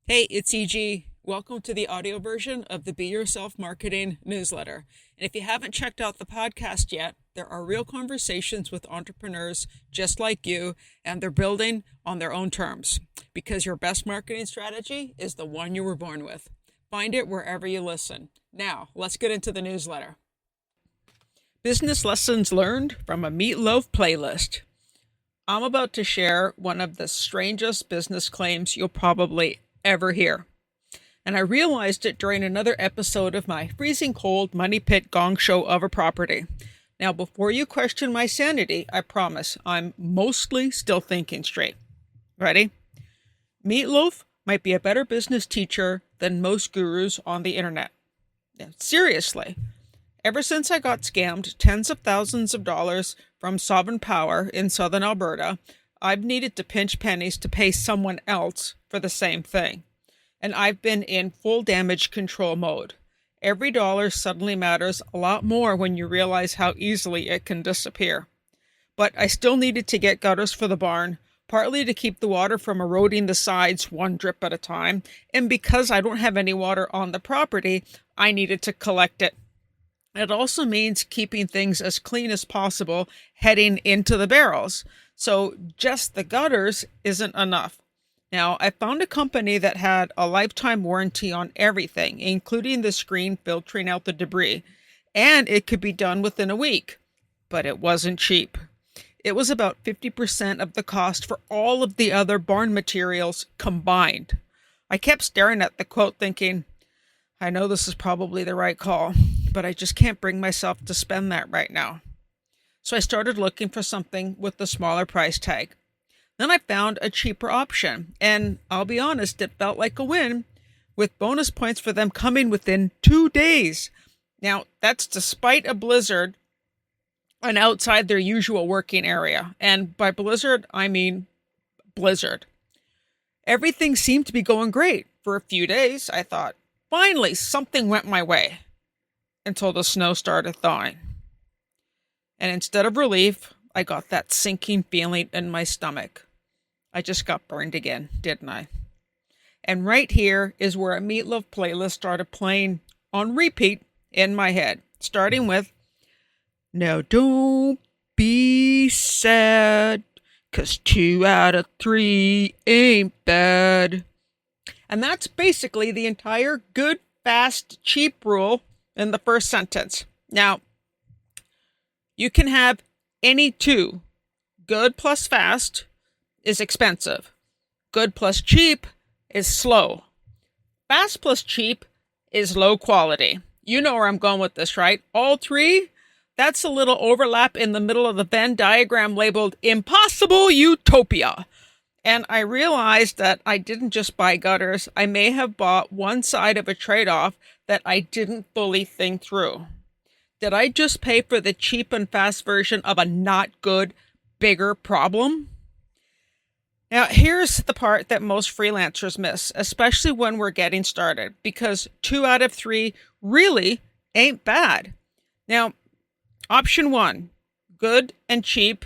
Hey, it's EG. Welcome to the audio version of the Be Yourself Marketing newsletter. And if you haven't checked out the podcast yet, there are real conversations with entrepreneurs just like you, and they're building on their own terms because your best marketing strategy is the one you were born with. Find it wherever you listen. Now, let's get into the newsletter. Business lessons learned from a Meatloaf playlist. I'm about to share one of the strangest business claims you'll probably ever hear. And I realized it during another episode of my freezing cold money pit gong show of a property. Now, before you question my sanity, I promise I'm mostly still thinking straight. Ready? Meatloaf might be a better business teacher than most gurus on the internet. Yeah, seriously. Ever since I got scammed tens of thousands of dollars from Sovereign Power in Southern Alberta, I've needed to pinch pennies to pay someone else for the same thing. And I've been in full damage control mode. Every dollar suddenly matters a lot more when you realize how easily it can disappear. But I still needed to get gutters for the barn, partly to keep the water from eroding the sides one drip at a time, and because I don't have any water on the property, I needed to collect it. It also means keeping things as clean as possible heading into the barrels. So just the gutters isn't enough. Now, I found a company that had a lifetime warranty on everything, including the screen filtering out the debris, and it could be done within a week. But it wasn't cheap. It was about 50% of the cost for all of the other barn materials combined. I kept staring at the quote thinking, I know this is probably the right call, but I just can't bring myself to spend that right now. So I started looking for something with a smaller price tag. Then I found a cheaper option, and I'll be honest, it felt like a win, with bonus points for them coming within 2 days. Now, that's despite a blizzard and outside their usual working area. And by blizzard, I mean blizzard. Everything seemed to be going great. For a few days, I thought, finally, something went my way. Until the snow started thawing. And instead of relief, I got that sinking feeling in my stomach. I just got burned again, didn't I? And right here is where a Meatloaf playlist started playing on repeat in my head, starting with, Now don't be sad, 'cause 2 out of 3 ain't bad. And that's basically the entire good, fast, cheap rule in the first sentence. Now, you can have any two. Good plus fast is expensive. Good plus cheap is slow. Fast plus cheap is low quality. You know where I'm going with this, right? All three, that's a little overlap in the middle of the Venn diagram labeled Impossible Utopia. And I realized that I didn't just buy gutters. I may have bought one side of a trade-off that I didn't fully think through. Did I just pay for the cheap and fast version of a not good, bigger problem? Now, here's the part that most freelancers miss, especially when we're getting started, because 2 out of 3 really ain't bad. Now, option 1, good and cheap,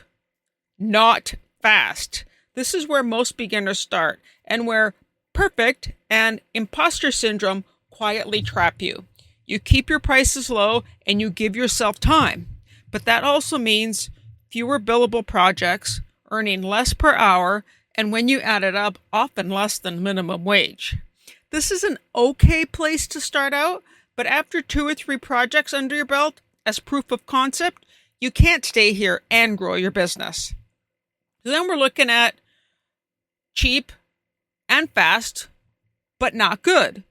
not fast. This is where most beginners start, and where perfect and imposter syndrome quietly trap you. You keep your prices low and you give yourself time. But that also means fewer billable projects, earning less per hour, and when you add it up, often less than minimum wage. This is an okay place to start out, but after 2 or 3 projects under your belt, as proof of concept, you can't stay here and grow your business. So then we're looking at cheap and fast, but not good.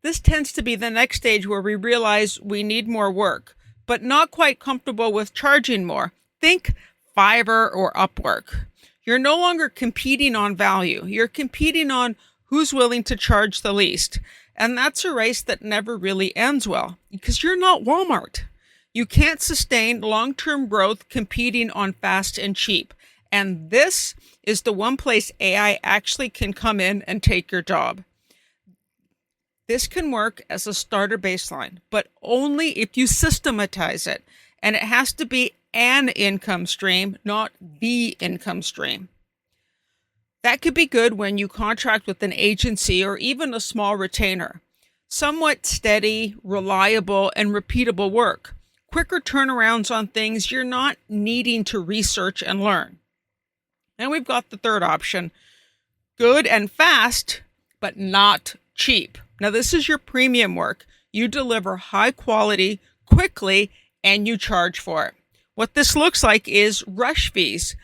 This tends to be the next stage where we realize we need more work, but not quite comfortable with charging more. Think Fiverr or Upwork. You're no longer competing on value. You're competing on who's willing to charge the least. And that's a race that never really ends well because you're not Walmart. You can't sustain long-term growth competing on fast and cheap. And this is the one place AI actually can come in and take your job. This can work as a starter baseline, but only if you systematize it. And it has to be an income stream, not the income stream. That could be good when you contract with an agency or even a small retainer. Somewhat steady, reliable, and repeatable work. Quicker turnarounds on things you're not needing to research and learn. And we've got the third option. Good and fast, but not cheap. Now, this is your premium work. You deliver high quality, quickly, and you charge for it. What this looks like is rush fees,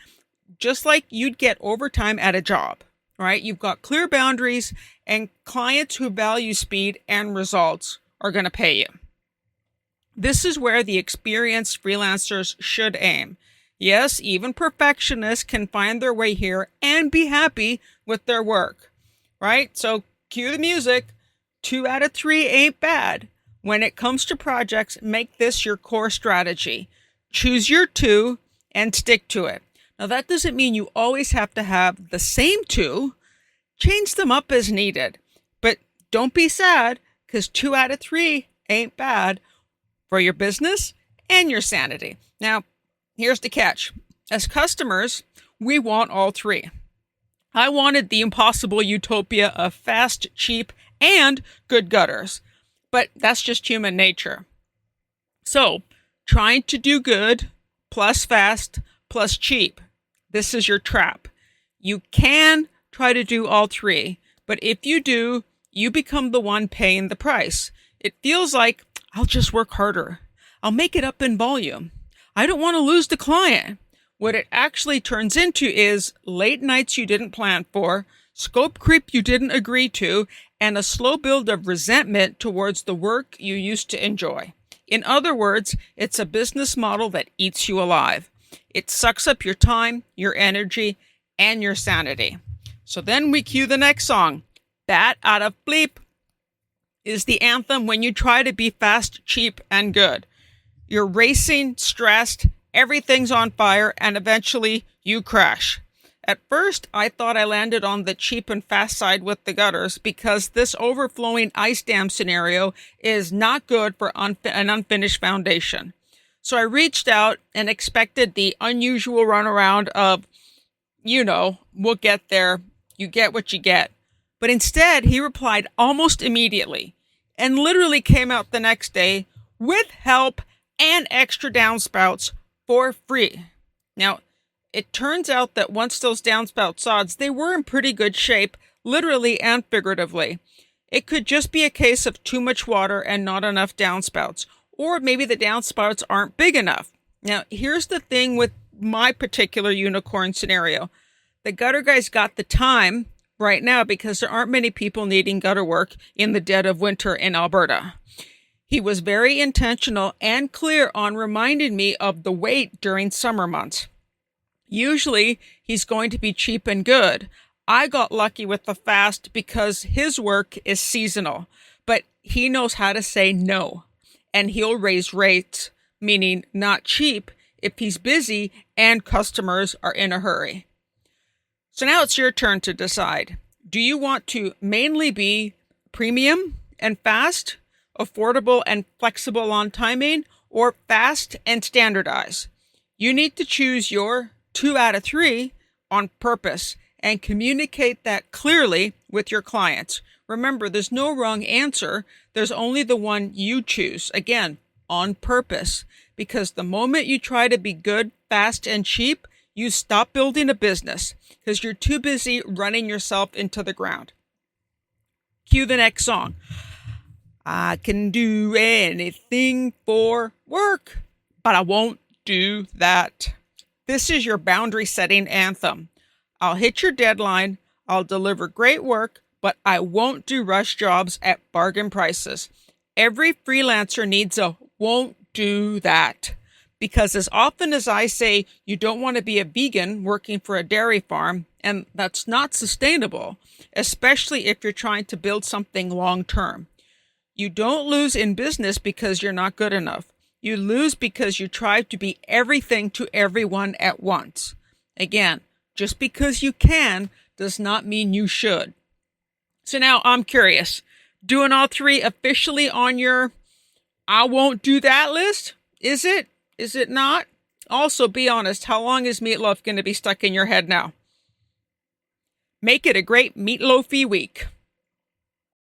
just like you'd get overtime at a job, right? You've got clear boundaries, and clients who value speed and results are going to pay you. This is where the experienced freelancers should aim. Yes, even perfectionists can find their way here and be happy with their work, right? So cue the music. 2 out of 3 ain't bad. When it comes to projects, make this your core strategy. Choose your 2 and stick to it. Now, that doesn't mean you always have to have the same 2. Change them up as needed. But don't be sad, because 2 out of 3 ain't bad for your business and your sanity. Now, here's the catch. As customers, we want all 3. I wanted the impossible utopia of fast, cheap, and good gutters. But that's just human nature. So, trying to do good, plus fast, plus cheap. This is your trap. You can try to do all 3, but if you do, you become the one paying the price. It feels like, I'll just work harder. I'll make it up in volume. I don't want to lose the client. What it actually turns into is late nights you didn't plan for, scope creep you didn't agree to, and a slow build of resentment towards the work you used to enjoy. In other words, it's a business model that eats you alive. It sucks up your time, your energy, and your sanity. So then we cue the next song. Bat out of bleep is the anthem when you try to be fast, cheap, and good. You're racing, stressed, everything's on fire, and eventually you crash. At first, I thought I landed on the cheap and fast side with the gutters because this overflowing ice dam scenario is not good for an unfinished foundation. So I reached out and expected the unusual runaround of, we'll get there, you get what you get. But instead, he replied almost immediately and literally came out the next day with help and extra downspouts for free. Now, it turns out that once those downspout sods, they were in pretty good shape, literally and figuratively. It could just be a case of too much water and not enough downspouts, or maybe the downspouts aren't big enough. Now, here's the thing with my particular unicorn scenario. The gutter guy's got the time right now because there aren't many people needing gutter work in the dead of winter in Alberta. He was very intentional and clear on reminding me of the wait during summer months. Usually, he's going to be cheap and good. I got lucky with the fast because his work is seasonal, but he knows how to say no, and he'll raise rates, meaning not cheap, if he's busy and customers are in a hurry. So now it's your turn to decide. Do you want to mainly be premium and fast, affordable and flexible on timing, or fast and standardize? You need to choose your 2 out of 3 on purpose and communicate that clearly with your clients. Remember, there's no wrong answer. There's only the one you choose. Again, on purpose. Because the moment you try to be good, fast, and cheap, you stop building a business because you're too busy running yourself into the ground. Cue the next song. I can do anything for work, but I won't do that. This is your boundary setting anthem. I'll hit your deadline. I'll deliver great work, but I won't do rush jobs at bargain prices. Every freelancer needs a won't do that. Because as often as I say you don't want to be a vegan working for a dairy farm, and that's not sustainable, especially if you're trying to build something long term. You don't lose in business because you're not good enough. You lose because you try to be everything to everyone at once. Again, just because you can does not mean you should. So now I'm curious, doing all 3 officially on your I won't do that list? Is it? Is it not? Also, be honest, how long is Meatloaf going to be stuck in your head now? Make it a great meatloafy week.